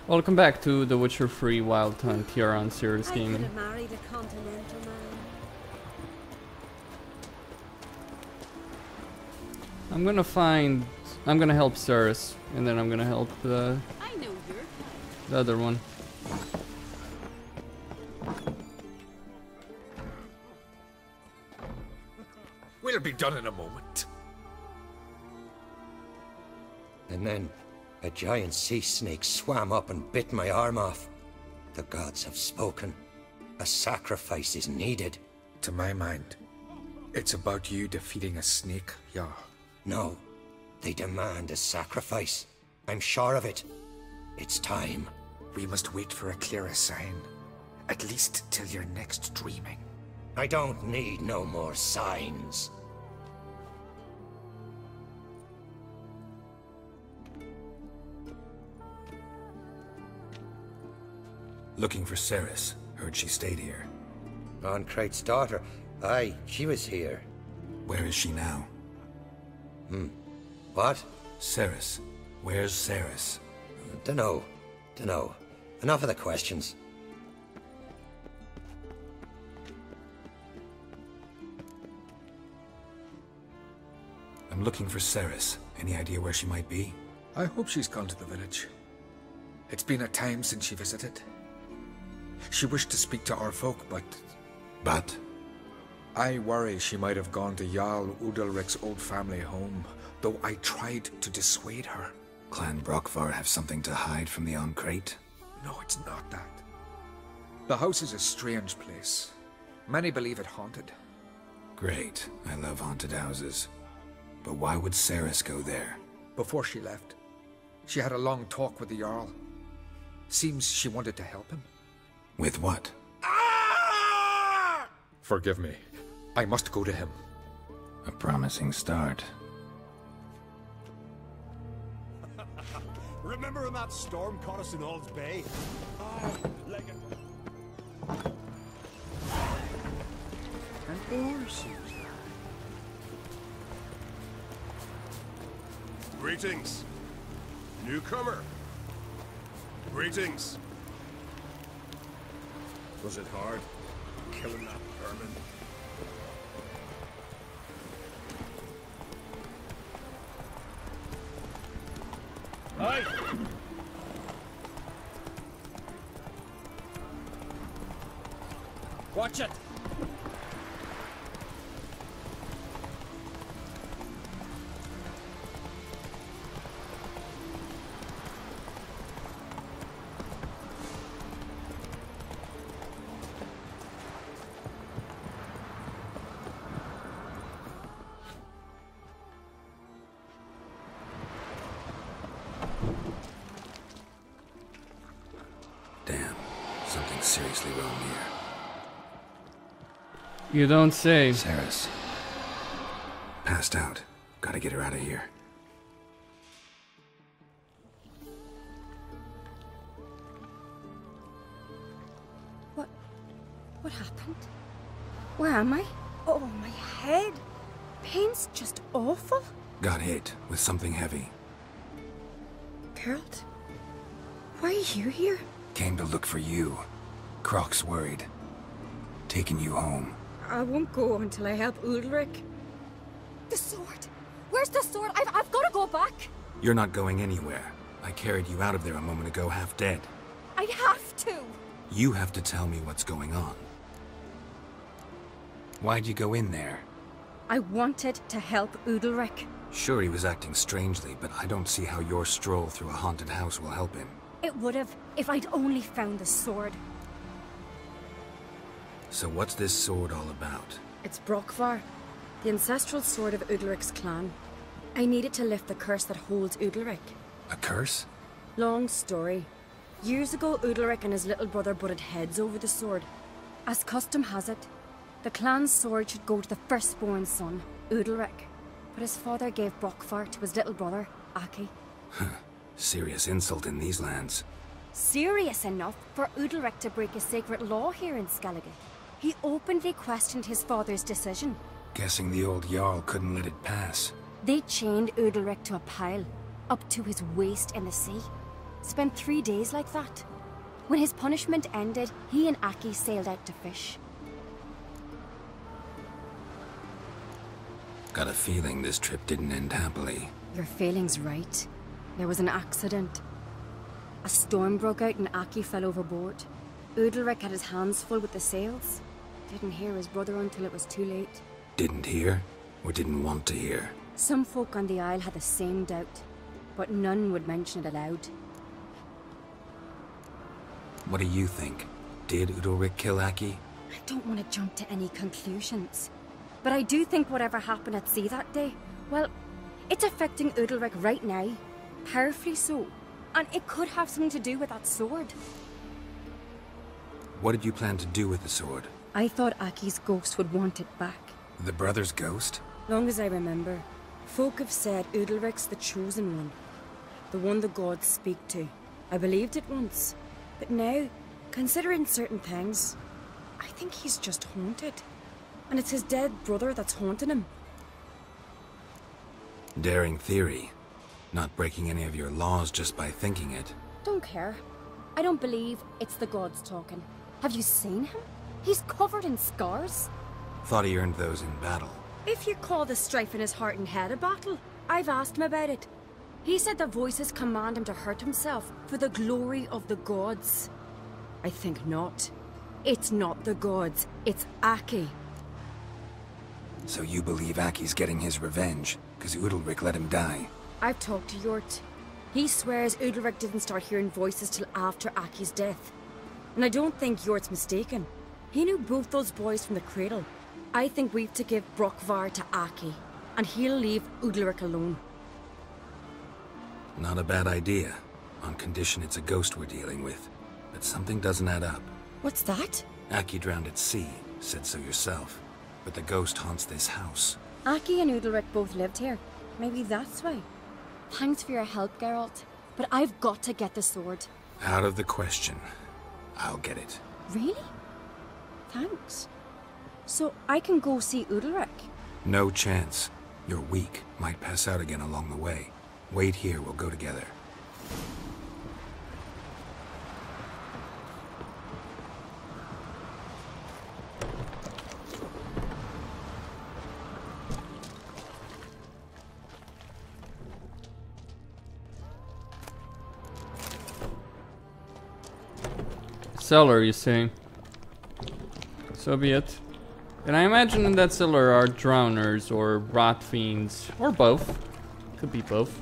Welcome back to the Witcher 3 Wild Hunt here on Cerys Gaming. I could have married a continental man. I'm gonna help Cerys, and then I'm gonna help I know your the other one. We'll be done in a moment. And then a giant sea snake swam up and bit my arm off. The gods have spoken. A sacrifice is needed. To my mind, it's about you defeating a snake, Jarl. No, they demand a sacrifice. I'm sure of it. It's time. We must wait for a clearer sign. At least till your next dreaming. I don't need no more signs. Looking for Cerys. Heard she stayed here. Krate's daughter. Aye, she was here. Where is she now? What? Cerys. Where's Cerys? Dunno. Enough of the questions. I'm looking for Cerys. Any idea where she might be? I hope she's gone to the village. It's been a time since she visited. She wished to speak to our folk, but... But? I worry she might have gone to Jarl Udalryk's old family home, though I tried to dissuade her. Clan Brockvar have something to hide from the Crate? No, it's not that. The house is a strange place. Many believe it haunted. Great. I love haunted houses. But why would Cerys go there? Before she left, she had a long talk with the Jarl. Seems she wanted to help him. With what? Forgive me. I must go to him. A promising start. Remember when that storm caught us in Ald's Bay? Like An horse. Greetings, newcomer. Greetings. Was it hard, killing that vermin? Aye. Watch it. Damn. Something's seriously wrong here. You don't say. Cerys. Passed out. Gotta get her out of here. What happened? Where am I? Oh, my head. Pain's just awful. Got hit with something heavy. Geralt? Why are you here? Came to look for you. Croc's worried. Taking you home. I won't go until I help Udalryk. The sword! Where's the sword? I've got to go back! You're not going anywhere. I carried you out of there a moment ago, half dead. I have to! You have to tell me what's going on. Why'd you go in there? I wanted to help Udalryk. Sure, he was acting strangely, but I don't see how your stroll through a haunted house will help him. It would have, if I'd only found the sword. So what's this sword all about? It's Brockvar, the ancestral sword of Udalryk's clan. I needed to lift the curse that holds Udalryk. A curse? Long story. Years ago, Udalryk and his little brother butted heads over the sword. As custom has it, the clan's sword should go to the firstborn son, Udalryk. But his father gave Brockvar to his little brother, Aki. Serious insult in these lands. Serious enough for Udalryk to break a sacred law here in Skellige. He openly questioned his father's decision. Guessing the old Jarl couldn't let it pass. They chained Udalryk to a pile, up to his waist in the sea. Spent 3 days like that. When his punishment ended, he and Aki sailed out to fish. Got a feeling this trip didn't end happily. Your feeling's right. There was an accident. A storm broke out and Aki fell overboard. Udalryk had his hands full with the sails. Didn't hear his brother until it was too late. Didn't hear? Or didn't want to hear? Some folk on the Isle had the same doubt, but none would mention it aloud. What do you think? Did Udalryk kill Aki? I don't want to jump to any conclusions, but I do think whatever happened at sea that day, well, it's affecting Udalryk right now, powerfully so, and it could have something to do with that sword. What did you plan to do with the sword? I thought Aki's ghost would want it back. The brother's ghost? Long as I remember, folk have said Udalryk's the chosen one, the one the gods speak to. I believed it once, but now, considering certain things, I think he's just haunted. And it's his dead brother that's haunting him. Daring theory. Not breaking any of your laws just by thinking it. Don't care. I don't believe it's the gods talking. Have you seen him? He's covered in scars. Thought he earned those in battle. If you call the strife in his heart and head a battle, I've asked him about it. He said the voices command him to hurt himself for the glory of the gods. I think not. It's not the gods, it's Aki. So you believe Aki's getting his revenge, because Udalryk let him die? I've talked to Yort. He swears Udalryk didn't start hearing voices till after Aki's death. And I don't think Yort's mistaken. He knew both those boys from the cradle. I think we've to give Brokvar to Aki, and he'll leave Udalryk alone. Not a bad idea, on condition it's a ghost we're dealing with. But something doesn't add up. What's that? Aki drowned at sea, said so yourself. But the ghost haunts this house. Aki and Udalryk both lived here. Maybe that's why. Thanks for your help, Geralt. But I've got to get the sword. Out of the question. I'll get it. Really? Thanks. So I can go see Udalryk? No chance. You're weak. Might pass out again along the way. Wait here, we'll go together. Cellar, you say? So be it. And I imagine in that cellar are drowners or rot fiends, or both. Could be both.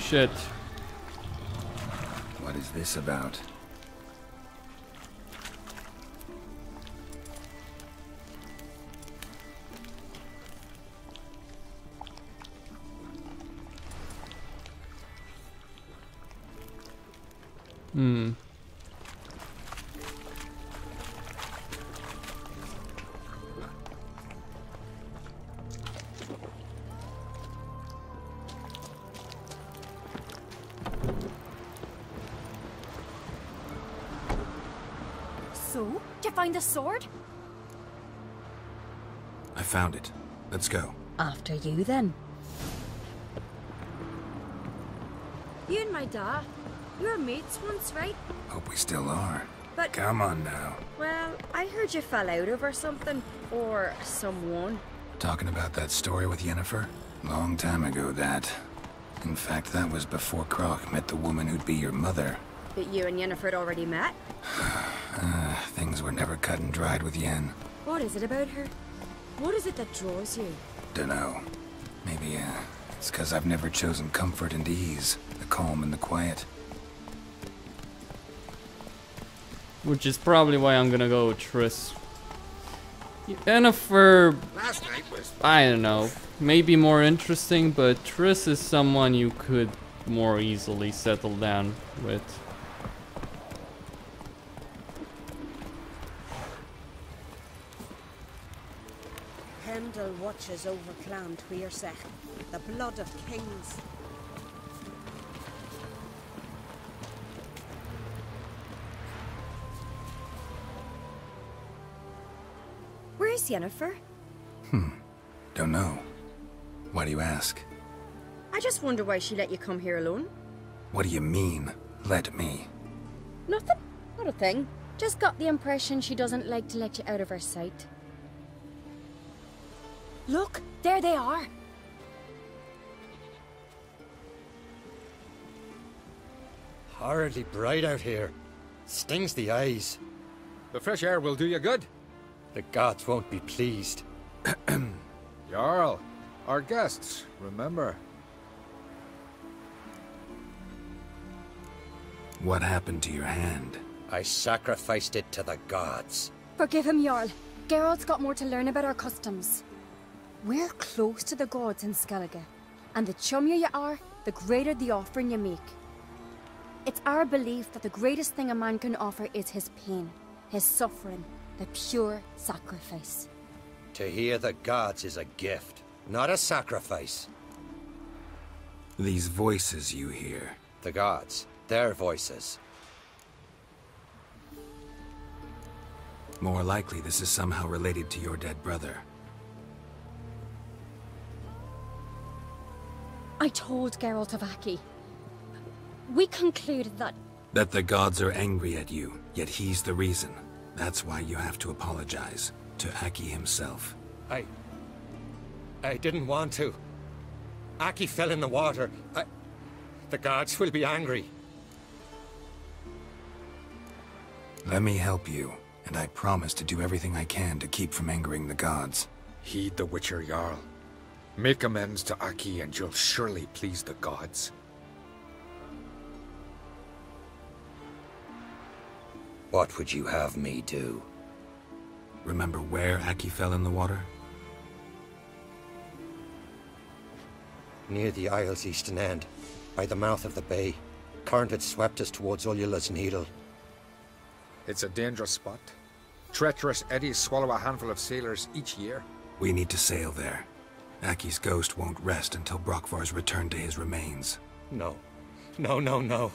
Shit. What is this about? So, did you find the sword? I found it. Let's go. After you, then. You and my dad, you were mates once, right? Hope we still are. But, Come on now. well, I heard you fell out over something. Or someone. Talking about that story with Yennefer? Long time ago, that. In fact, that was before Croc met the woman who'd be your mother. But you and Yennefer had already met? Things were never cut and dried with Yen. What is it about her? What is it that draws you? Dunno. Maybe, it's 'cause I've never chosen comfort and ease. The calm and the quiet. Which is probably why I'm gonna go with Cerys. Yennefer, Last night was I don't know, maybe more interesting, but Cerys is someone you could more easily settle down with. Pendle watches over Clan Tweersech, the blood of kings. Where is Yennefer? Don't know. Why do you ask? I just wonder why she let you come here alone. What do you mean, let me? Nothing. Not a thing. Just got the impression she doesn't like to let you out of her sight. Look, there they are. Horridly bright out here. Stings the eyes. the fresh air will do you good. The gods won't be pleased. Jarl, our guests, remember. What happened to your hand? I sacrificed it to the gods. Forgive him, Jarl. Geralt's got more to learn about our customs. We're close to the gods in Skellige, and the chummier you are, the greater the offering you make. It's our belief that the greatest thing a man can offer is his pain, his suffering, the pure sacrifice. To hear the gods is a gift, not a sacrifice. These voices you hear. The gods, their voices. More likely this is somehow related to your dead brother. I told Geralt of Aki. We concluded that... That the gods are angry at you, yet he's the reason. That's why you have to apologize. To Aki himself. I didn't want to. Aki fell in the water. The gods will be angry. Let me help you, and I promise to do everything I can to keep from angering the gods. Heed the Witcher Jarl. Make amends to Aki and you'll surely please the gods. What would you have me do? Remember where Aki fell in the water? Near the Isle's eastern end, by the mouth of the bay. Current had swept us towards Ullula's Needle. It's a dangerous spot. Treacherous eddies swallow a handful of sailors each year. We need to sail there. Aki's ghost won't rest until Brokvar's returned to his remains. No. No, no, no.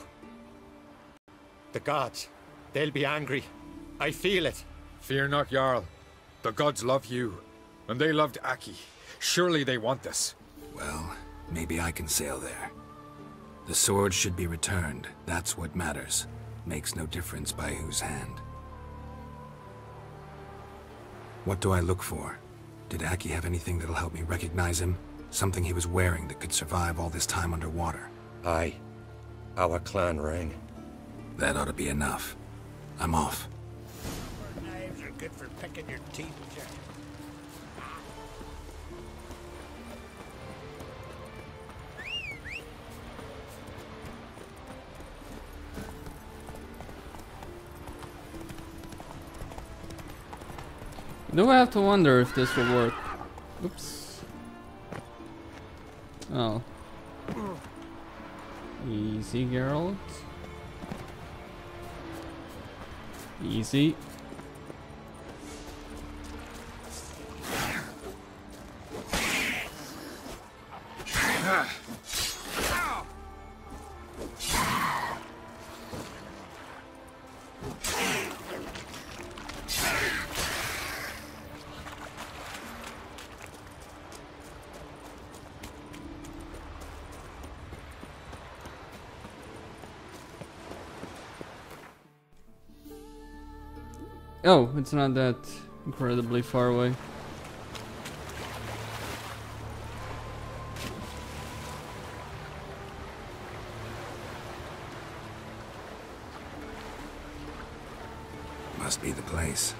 The gods, they'll be angry. I feel it. Fear not, Jarl. The gods love you, and they loved Aki. Surely they want this. Well, maybe I can sail there. The sword should be returned. That's what matters. Makes no difference by whose hand. What do I look for? Did Aki have anything that'll help me recognize him? Something he was wearing that could survive all this time underwater? Aye. Our clan ring. That ought to be enough. I'm off. Knives are good for picking your teeth, Jack. Do I have to wonder if this will work? Oops. Oh. Easy, Geralt. Easy. Oh, it's not that incredibly far away. Must be the place.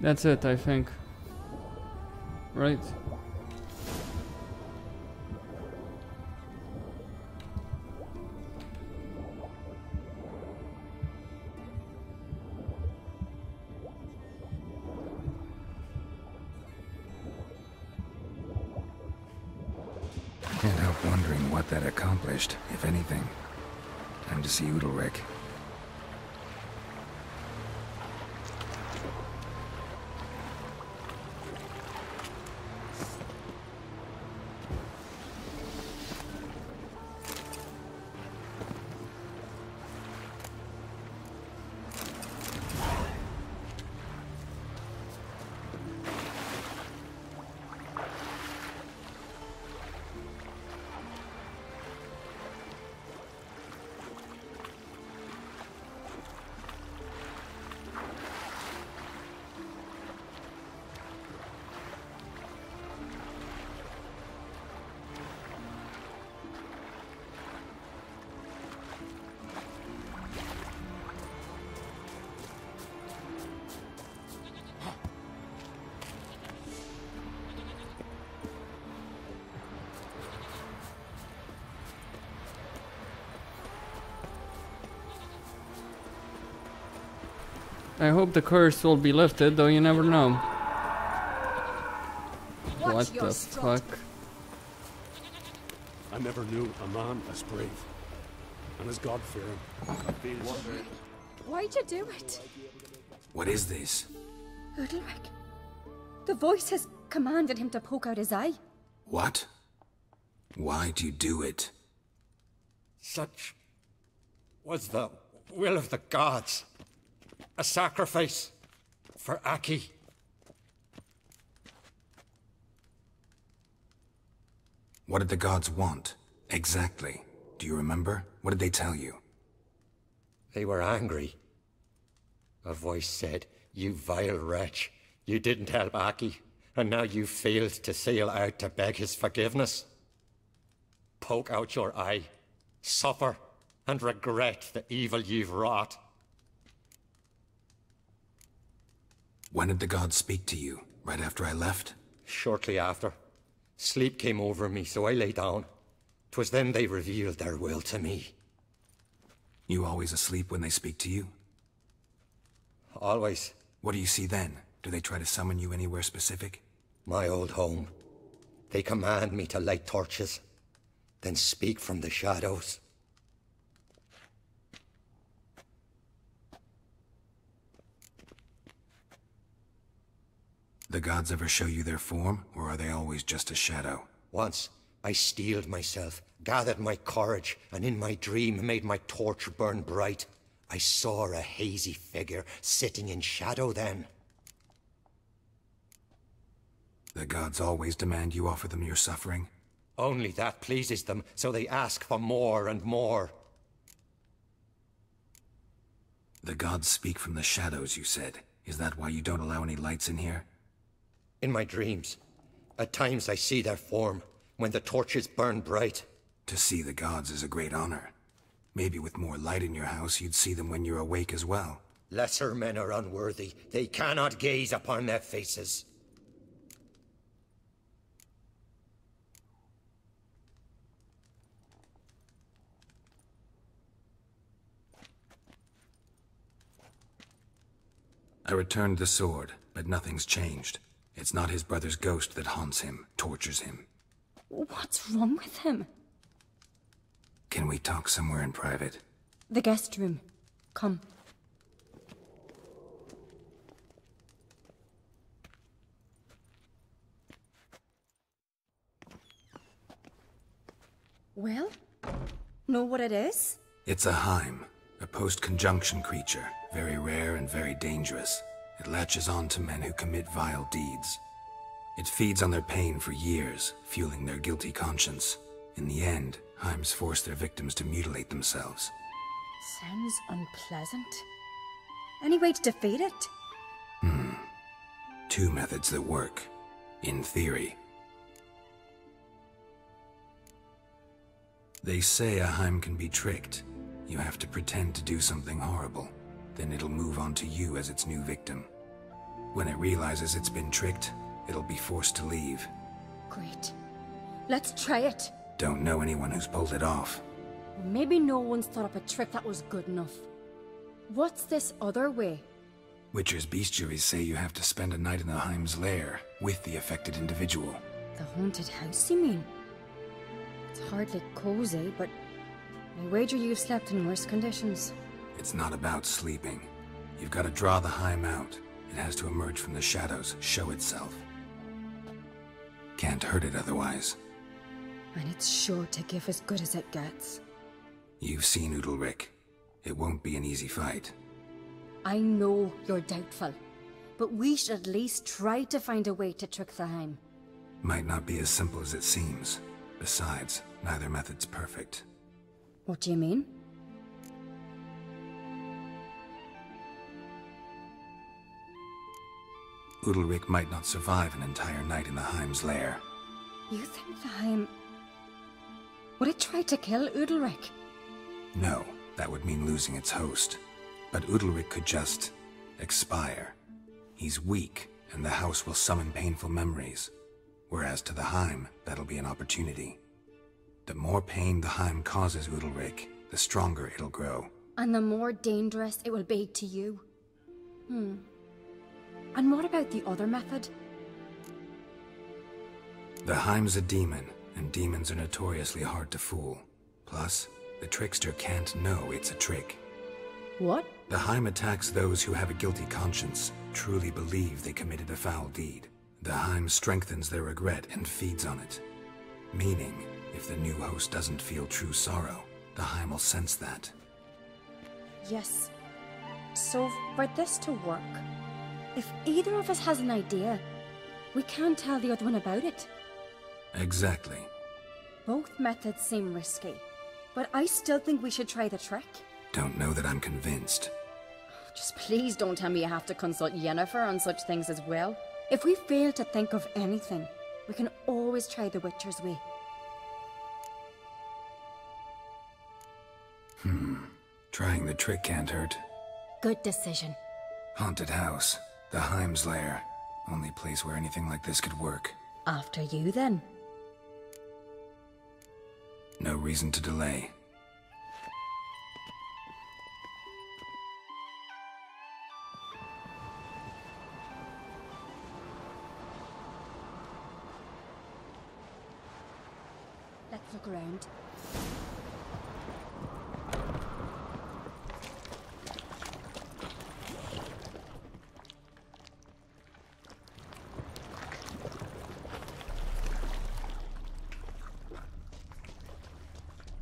That's it, I think. Right? Can't help wondering what that accomplished, if anything. Time to see Udalryk. I hope the curse will be lifted, though you never know. What the fuck? I never knew a man as brave and as God-fearing. Why'd you do it? What is this? Udalryk. The voice has commanded him to poke out his eye. What? Why'd you do it? Such was the will of the gods. A sacrifice for Aki. What did the gods want? Exactly. Do you remember? What did they tell you? They were angry. A voice said, "You vile wretch. You didn't help Aki, and now you failed to sail out to beg his forgiveness. Poke out your eye, suffer, and regret the evil you've wrought." When did the gods speak to you? Right after I left? Shortly after. Sleep came over me, so I lay down. 'Twas then they revealed their will to me. You always asleep when they speak to you? Always. What do you see then? Do they try to summon you anywhere specific? My old home. They command me to light torches, then speak from the shadows. The gods ever show you their form, or are they always just a shadow? Once, I steeled myself, gathered my courage, and in my dream made my torch burn bright. I saw a hazy figure sitting in shadow then. The gods always demand you offer them your suffering? Only that pleases them, so they ask for more and more. The gods speak from the shadows, you said. Is that why you don't allow any lights in here? In my dreams, at times I see their form, when the torches burn bright. To see the gods is a great honor. Maybe with more light in your house, you'd see them when you're awake as well. Lesser men are unworthy. They cannot gaze upon their faces. I returned the sword, but nothing's changed. It's not his brother's ghost that haunts him, tortures him. What's wrong with him? Can we talk somewhere in private? The guest room. Come. Well, know what it is? It's a Heim, a post-conjunction creature, very rare and very dangerous. It latches on to men who commit vile deeds. It feeds on their pain for years, fueling their guilty conscience. In the end, Heims force their victims to mutilate themselves. Sounds unpleasant. Any way to defeat it? Two methods that work. In theory. They say a Heim can be tricked. You have to pretend to do something horrible. Then it'll move on to you as its new victim. When it realizes it's been tricked, it'll be forced to leave. Great. Let's try it. Don't know anyone who's pulled it off. Maybe no one's thought up a trick that was good enough. What's this other way? Witcher's bestiaries say you have to spend a night in the Heim's lair with the affected individual. The haunted house, you mean? It's hardly cozy, but I wager you've slept in worse conditions. It's not about sleeping. You've got to draw the Heim out. It has to emerge from the shadows, show itself. Can't hurt it otherwise. And it's sure to give as good as it gets. You've seen Udalryk. It won't be an easy fight. I know you're doubtful, but we should at least try to find a way to trick the Heim. Might not be as simple as it seems. Besides, neither method's perfect. What do you mean? Udalryk might not survive an entire night in the Heim's lair. You think the Heim... would it try to kill Udalryk? No, that would mean losing its host. But Udalryk could just... expire. He's weak, and the house will summon painful memories. Whereas to the Heim, that'll be an opportunity. The more pain the Heim causes Udalryk, the stronger it'll grow. And the more dangerous it will be to you. And what about the other method? The Heim's a demon, and demons are notoriously hard to fool. Plus, the trickster can't know it's a trick. What? The Heim attacks those who have a guilty conscience, truly believe they committed a foul deed. The Heim strengthens their regret and feeds on it. Meaning, if the new host doesn't feel true sorrow, the Heim will sense that. Yes. So, for this to work, if either of us has an idea, we can't tell the other one about it. Exactly. Both methods seem risky, but I still think we should try the trick. Don't know that I'm convinced. Just please don't tell me you have to consult Yennefer on such things as well. If we fail to think of anything, we can always try the Witcher's way. Trying the trick can't hurt. Good decision. Haunted house. The Heim's lair. Only place where anything like this could work. After you, then. No reason to delay. Let's look around.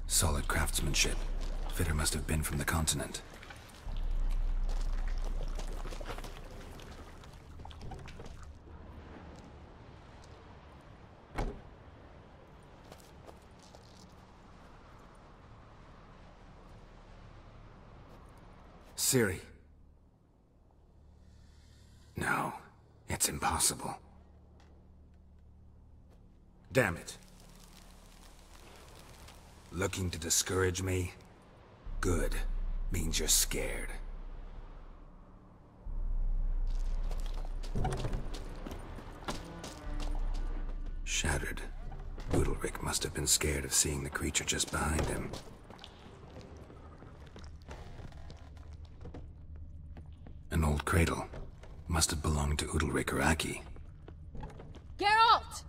Solid craftsmanship. Fitter must have been from the continent. Cerys. No, it's impossible. Damn it. Looking to discourage me? Good. Means you're scared. Shattered. Udalryk must have been scared of seeing the creature just behind him. An old cradle. Must have belonged to Udalryk or Aki. Geralt!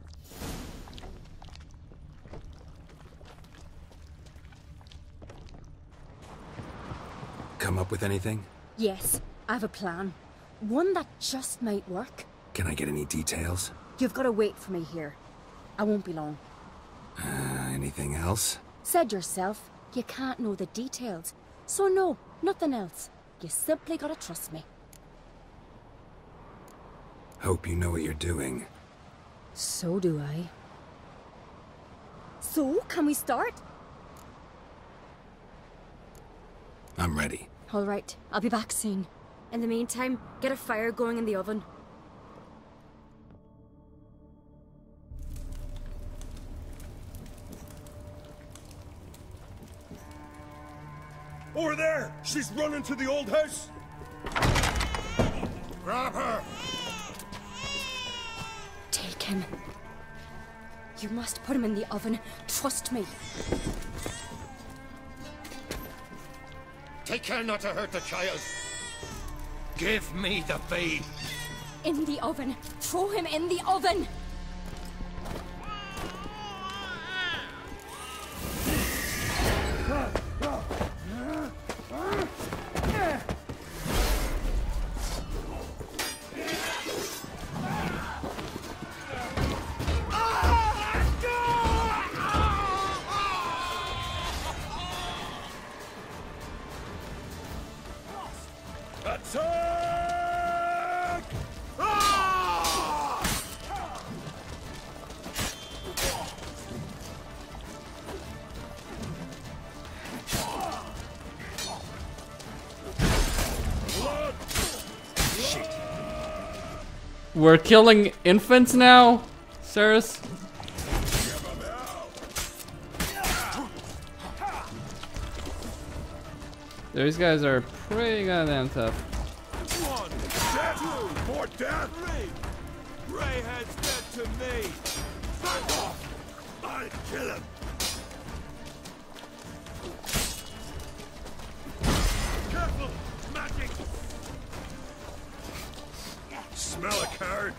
Come up with anything? Yes, I have a plan. One that just might work. Can I get any details? You've got to wait for me here. I won't be long. Anything else? Said yourself, you can't know the details. So no, nothing else. You simply gotta trust me. Hope you know what you're doing. So do I. So, can we start? I'm ready. All right, I'll be back soon. In the meantime, get a fire going in the oven. Over there! She's running to the old house! Grab her! him. You must put him in the oven. Trust me. Take care not to hurt the child. Give me the babe. In the oven. Throw him in the oven. Attack! We're killing infants now, Cerys? These guys are pretty goddamn tough. One, dead, two, more death, three. Greyhead's dead to me. Back off! I'll kill him. Careful, magic. Smell a card.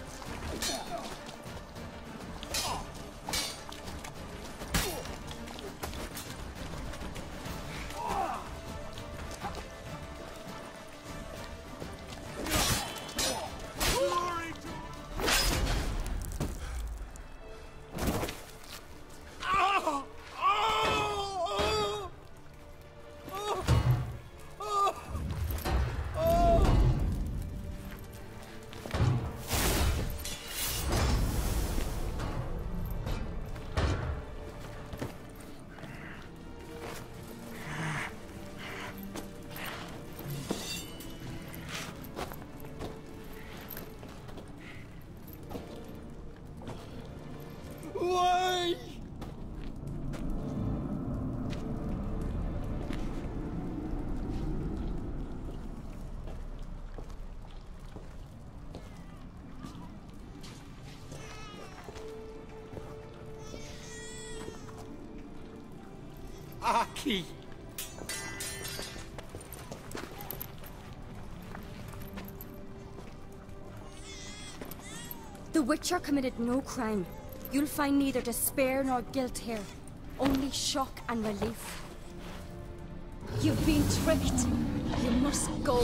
Aki! The Witcher committed no crime. You'll find neither despair nor guilt here. Only shock and relief. You've been tricked. You must go.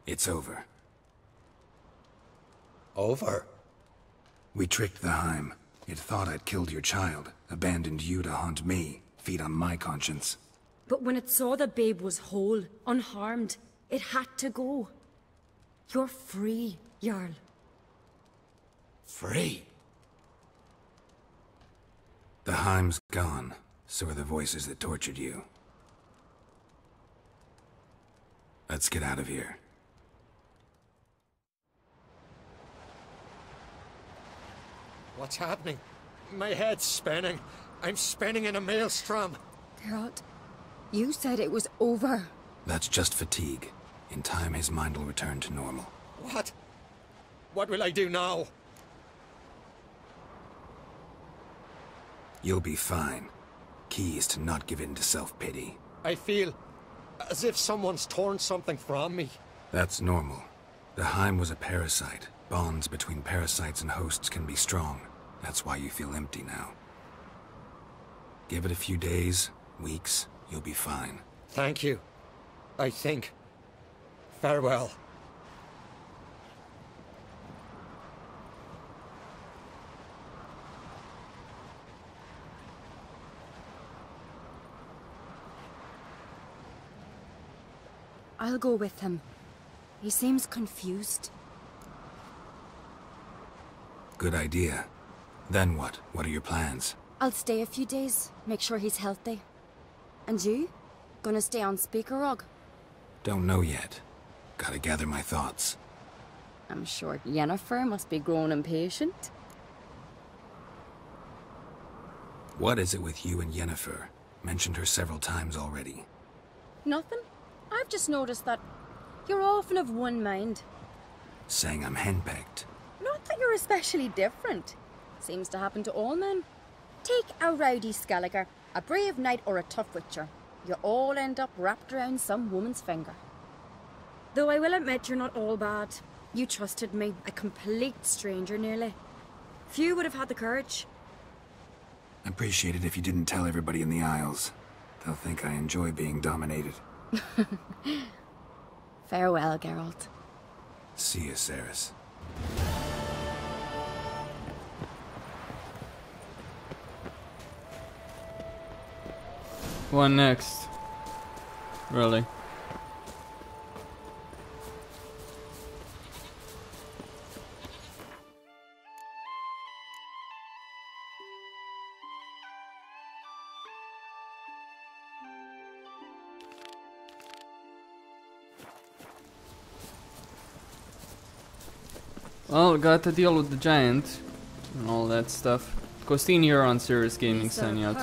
It's over. Over? We tricked the Heim. It thought I'd killed your child, abandoned you to haunt me, feed on my conscience. But when it saw the babe was whole, unharmed, it had to go. You're free, Jarl. Free? The Heim's gone, so are the voices that tortured you. Let's get out of here. What's happening? My head's spinning. I'm spinning in a maelstrom. Geralt, you said it was over. That's just fatigue. In time, his mind will return to normal. What? What will I do now? You'll be fine. Key is to not give in to self-pity. I feel as if someone's torn something from me. That's normal. The Heim was a parasite. Bonds between parasites and hosts can be strong. That's why you feel empty now. Give it a few days, weeks, you'll be fine. Thank you. I think. Farewell. I'll go with him. He seems confused. Good idea. Then what? What are your plans? I'll stay a few days, make sure he's healthy. And you? Gonna stay on Speaker Rog? Don't know yet. Gotta gather my thoughts. I'm sure Yennefer must be growing impatient. What is it with you and Yennefer? Mentioned her several times already. Nothing. I've just noticed that you're often of one mind. Saying I'm henpecked. Not that you're especially different. Seems to happen to all men. Take a rowdy Skelliger, a brave knight or a tough witcher. You all end up wrapped around some woman's finger. Though I will admit you're not all bad. You trusted me, a complete stranger nearly. Few would have had the courage. I'd appreciate it if you didn't tell everybody in the Isles. They'll think I enjoy being dominated. Farewell, Geralt. See you, Cerys. What next? Really? Well, got to deal with the giant and all that stuff. Costin here on Cerys Gaming signing out.